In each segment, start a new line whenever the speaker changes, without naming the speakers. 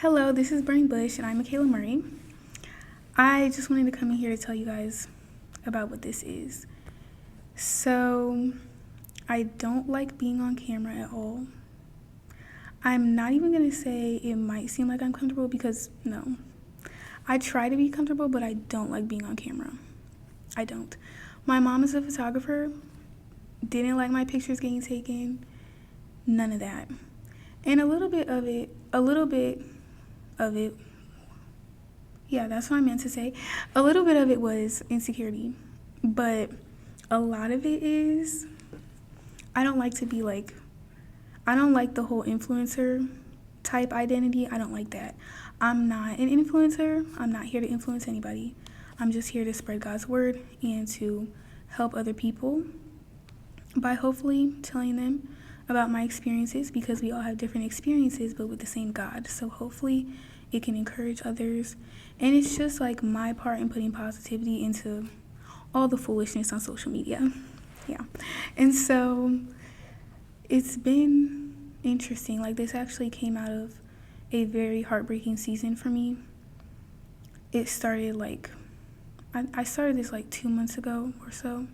Hello, this is Burning Bush, and I'm Michaela Murray. I just wanted to come in here to tell you guys about what this is. So, I don't like being on camera at all. I'm not even going to say it might seem like I'm comfortable because, no. I try to be comfortable, but I don't like being on camera. I don't. My mom is a photographer, didn't like my pictures getting taken, none of that. And a little bit of it, yeah, that's what I meant to say. A little bit of it was insecurity, but a lot of it is I don't like to be like, I don't like the whole influencer type identity. I don't like that. I'm not an influencer. I'm not here to influence anybody. I'm just here to spread God's word and to help other people by hopefully telling them about my experiences, because we all have different experiences but with the same God. So hopefully it can encourage others. And it's just like my part in putting positivity into all the foolishness on social media. Yeah. And so it's been interesting. Like, this actually came out of a very heartbreaking season for me. It started like, I started this like 2 months ago or so.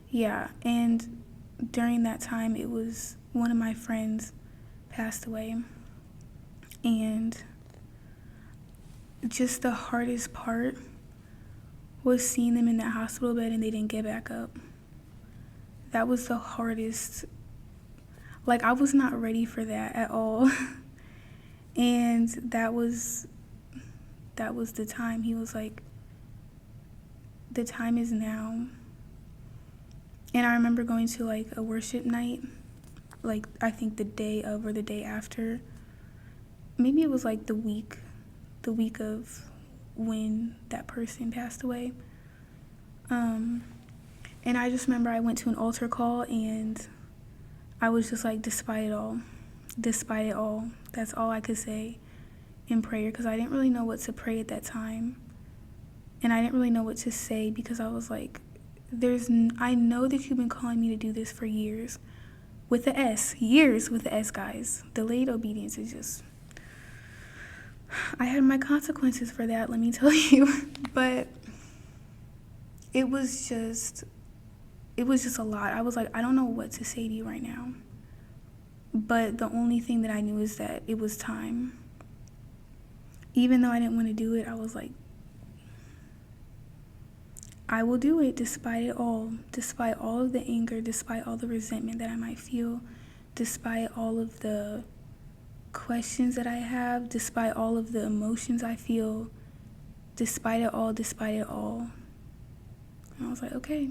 Yeah. And during that time, it was one of my friends passed away. And just the hardest part was seeing them in that hospital bed and they didn't get back up. That was the hardest. Like, I was not ready for that at all. And that was the time. He was like, the time is now. And I remember going to like a worship night, like I think the day of or the day after. Maybe it was like the week of when that person passed away. And I just remember I went to an altar call and I was just like, despite it all, that's all I could say in prayer, because I didn't really know what to pray at that time. And I didn't really know what to say, because I was like, I know that you've been calling me to do this for years. With the S. Years with the S, guys. Delayed obedience is just... I had my consequences for that, let me tell you. But it was just a lot. I was like, I don't know what to say to you right now. But the only thing that I knew is that it was time. Even though I didn't want to do it, I was like, I will do it despite it all, despite all of the anger, despite all the resentment that I might feel, despite all of the questions that I have, despite all of the emotions I feel, despite it all. And I was like, okay.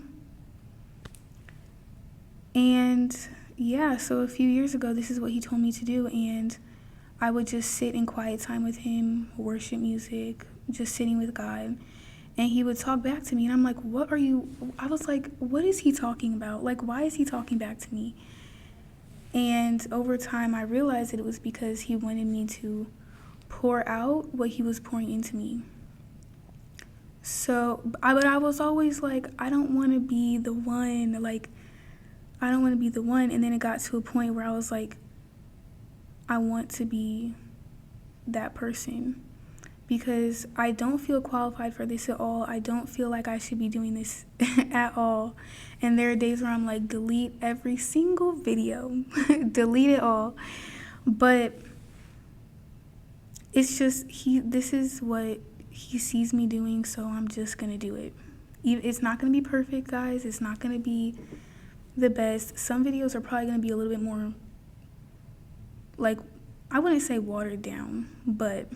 And yeah, so a few years ago, this is what he told me to do, and I would just sit in quiet time with him, worship music, just sitting with God. And he would talk back to me, and I'm like, I was like, what is he talking about? Like, why is he talking back to me? And over time, I realized that it was because he wanted me to pour out what he was pouring into me. So, but I was always like, I don't want to be the one, And then it got to a point where I was like, I want to be that person. Because I don't feel qualified for this at all. I don't feel like I should be doing this at all. And there are days where I'm like, delete every single video. Delete it all. But it's just, this is what he sees me doing, so I'm just going to do it. It's not going to be perfect, guys. It's not going to be the best. Some videos are probably going to be a little bit more, like, I wouldn't say watered down, but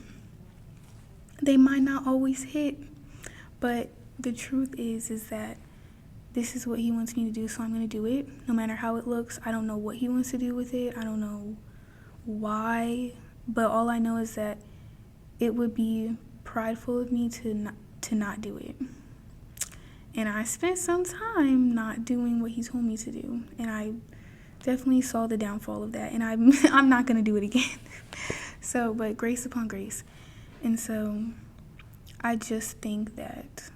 they might not always hit. But the truth is that this is what he wants me to do, so I'm going to do it no matter how it looks. I don't know what he wants to do with it. I don't know why, but all I know is that it would be prideful of me to not do it. And I spent some time not doing what he told me to do, and I definitely saw the downfall of that, and I'm not going to do it again. So, but grace upon grace. And so I just think that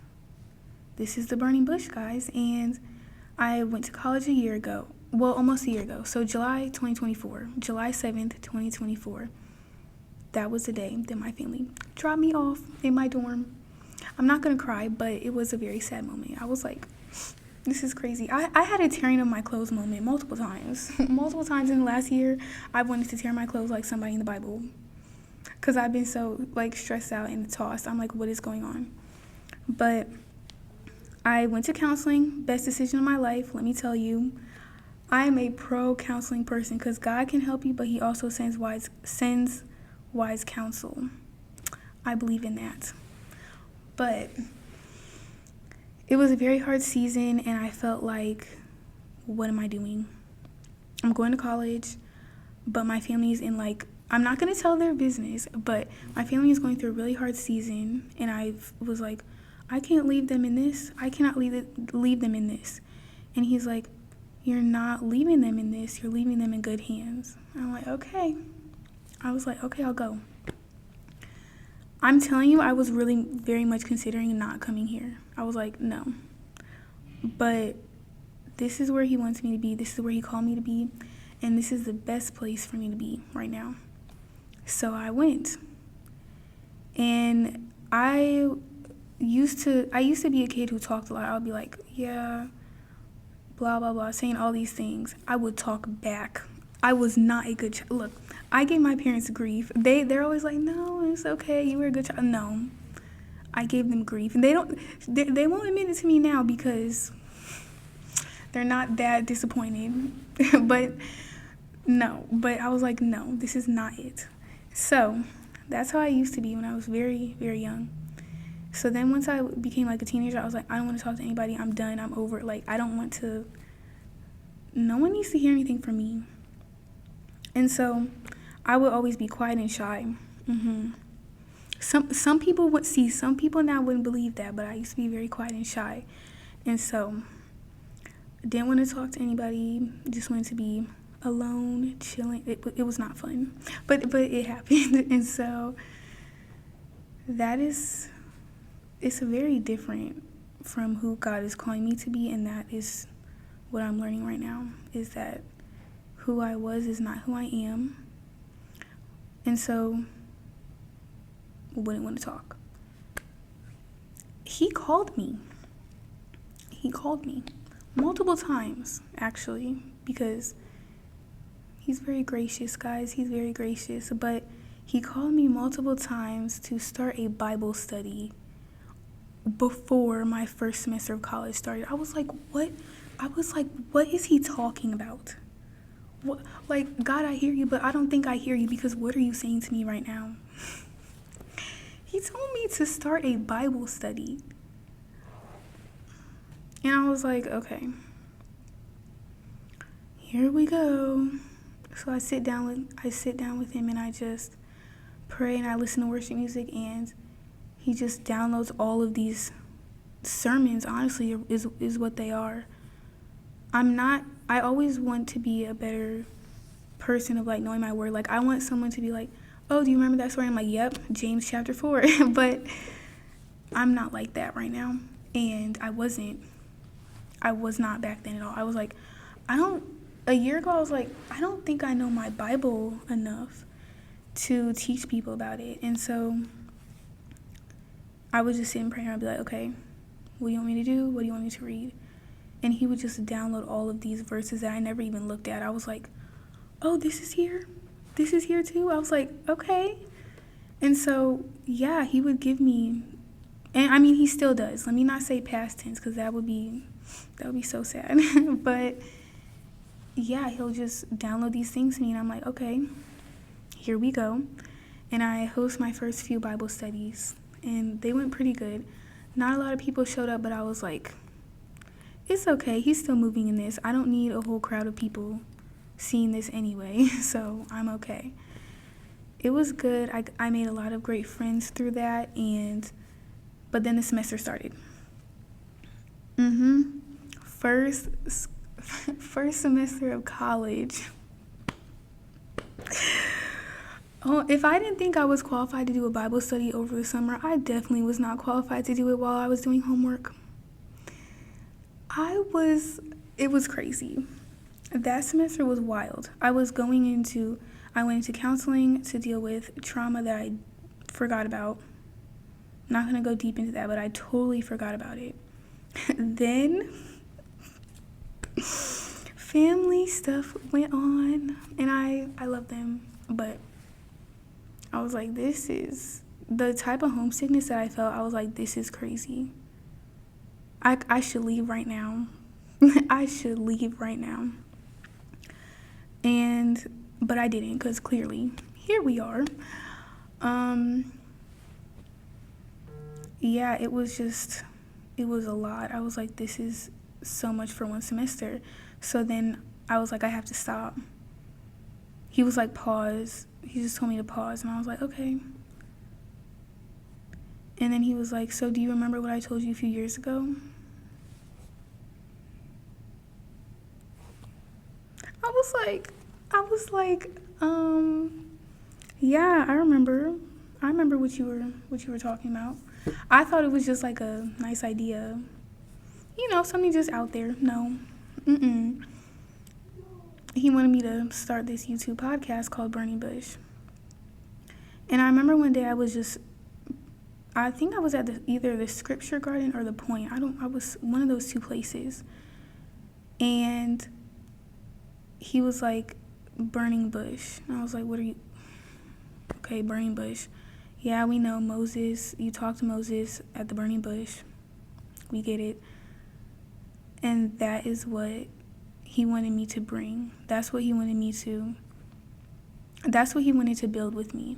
this is the burning bush, guys. And I went to college a year ago. Well, almost a year ago. So July 7th, 2024. that was the day that my family dropped me off in my dorm. I'm not gonna cry, but it was a very sad moment. I was like, this is crazy. I had a tearing of my clothes moment multiple times. Multiple times in the last year, I wanted to tear my clothes like somebody in the Bible. Because I've been so, like, stressed out and tossed. I'm like, what is going on? But I went to counseling. Best decision of my life, let me tell you. I am a pro-counseling person because God can help you, but he also sends wise counsel. I believe in that. But it was a very hard season, and I felt like, what am I doing? I'm going to college, but my family's in, like, I'm not going to tell their business, but my family is going through a really hard season, and I was like, I can't leave them in this. I cannot leave them in this. And he's like, you're not leaving them in this. You're leaving them in good hands. I'm like, okay. I was like, okay, I'll go. I'm telling you, I was really very much considering not coming here. I was like, no. But this is where he wants me to be. This is where he called me to be. And this is the best place for me to be right now. So I went. And I used to be a kid who talked a lot. I would be like, yeah, blah, blah, blah, saying all these things. I would talk back. I was not a good child. Look, I gave my parents grief. They're always like, no, it's okay. You were a good child. No, I gave them grief. And they won't admit it to me now because they're not that disappointed. But I was like, no, this is not it. So that's how I used to be when I was very, very young. So then once I became like a teenager, I was like, I don't want to talk to anybody. I'm done. I'm over it. Like, I don't want to. No one needs to hear anything from me. And so I would always be quiet and shy. Some people would see. Some people now wouldn't believe that, but I used to be very quiet and shy. And so didn't want to talk to anybody. Just wanted to be alone, chilling. It was not fun, but it happened. And so it's very different from who God is calling me to be, and that is what I'm learning right now, is that who I was is not who I am. And so wouldn't want to talk. He called me multiple times, actually, because he's very gracious, guys. He's very gracious. But he called me multiple times to start a Bible study before my first semester of college started. I was like, what? What is he talking about? What? Like, God, I hear you, but I don't think I hear you, because what are you saying to me right now? He told me to start a Bible study. And I was like, okay, here we go. So I sit down with him, and I just pray, and I listen to worship music, and he just downloads all of these sermons. Honestly, is what they are. I always want to be a better person of, like, knowing my word. Like, I want someone to be like, oh, do you remember that story? I'm like, yep, James chapter 4. But I'm not like that right now. And I was not back then at all. I was like, a year ago, I was like, I don't think I know my Bible enough to teach people about it. And so I would just sit in prayer and I'd be like, okay, what do you want me to do? What do you want me to read? And he would just download all of these verses that I never even looked at. I was like, oh, this is here? This is here too? I was like, okay. And so, yeah, he would give me, and I mean, he still does. Let me not say past tense, because that would be so sad. But yeah, he'll just download these things to me, and I'm like, okay, here we go. And I host my first few Bible studies, and they went pretty good. Not a lot of people showed up, but I was like, it's okay. He's still moving in this. I don't need a whole crowd of people seeing this anyway, so I'm okay. It was good. I made a lot of great friends through that, but then the semester started. First semester of college. Oh, if I didn't think I was qualified to do a Bible study over the summer, I definitely was not qualified to do it while I was doing homework. It was crazy. That semester was wild. I I went into counseling to deal with trauma that I forgot about. I'm not going to go deep into that, but I totally forgot about it. Then family stuff went on, and I love them, but I was like, this is the type of homesickness that I felt. I was like, this is crazy. I should leave right now. I should leave right now. But I didn't, because clearly here we are. Yeah, it was a lot. I was like, this is so much for one semester. So then I was like, I have to stop. He was like, pause. He just told me to pause, and I was like, okay. And then he was like, so do you remember what I told you a few years ago? I was like, yeah, I remember what you were talking about. I thought it was just like a nice idea, something just out there. No, he wanted me to start this YouTube podcast called Burning Bush. And I remember one day I think I was at either the Scripture Garden or the Point. I was one of those two places. And he was like, Burning Bush. And I was like, what are you? Okay, Burning Bush. Yeah, we know Moses. You talked to Moses at the Burning Bush. We get it. And that is what he wanted me to bring. That's what he wanted to build with me.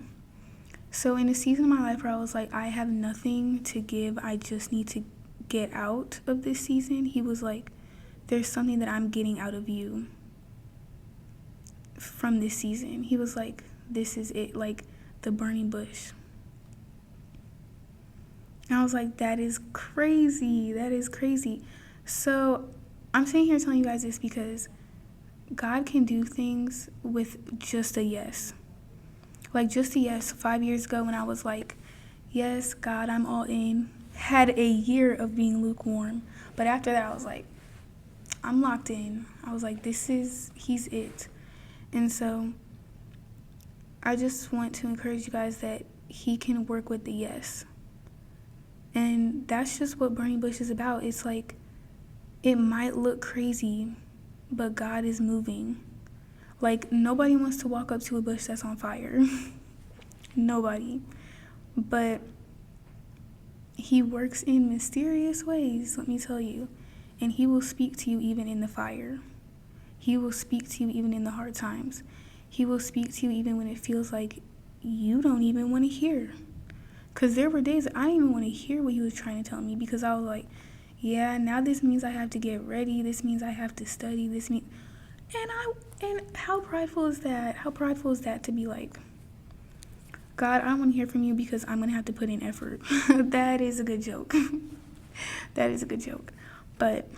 So in a season of my life where I was like, I have nothing to give, I just need to get out of this season, he was like, there's something that I'm getting out of you from this season. He was like, this is it, like the burning bush. And I was like, that is crazy. So I'm sitting here telling you guys this because God can do things with just a yes. Like just a yes. 5 years ago when I was like, yes, God, I'm all in. Had a year of being lukewarm. But after that, I was like, I'm locked in. I was like, he's it. And so I just want to encourage you guys that he can work with the yes. And that's just what Burning Bush is about. It's like, it might look crazy, but God is moving. Like, nobody wants to walk up to a bush that's on fire. Nobody. But he works in mysterious ways, let me tell you. And he will speak to you even in the fire. He will speak to you even in the hard times. He will speak to you even when it feels like you don't even want to hear. Because there were days I didn't even want to hear what he was trying to tell me, because I was like, yeah, now this means I have to get ready. This means I have to study. And how prideful is that? How prideful is that to be like, God, I don't want to hear from you because I'm going to have to put in effort. That is a good joke. That is a good joke. But,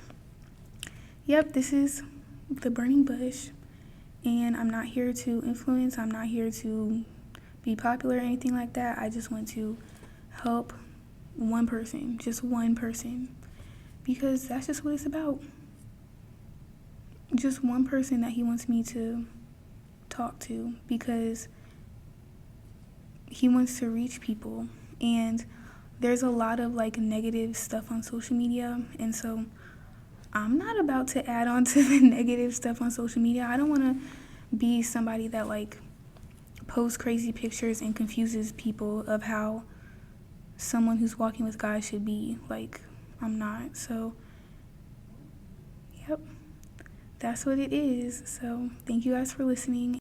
yep, this is the Burning Bush. And I'm not here to influence. I'm not here to be popular or anything like that. I just want to help one person, just one person, because that's just what it's about. Just one person that he wants me to talk to, because he wants to reach people. And there's a lot of like negative stuff on social media, and so I'm not about to add on to the negative stuff on social media. I don't want to be somebody that like posts crazy pictures and confuses people of how someone who's walking with God should be. Like, I'm not. So, yep, that's what it is. So, thank you guys for listening.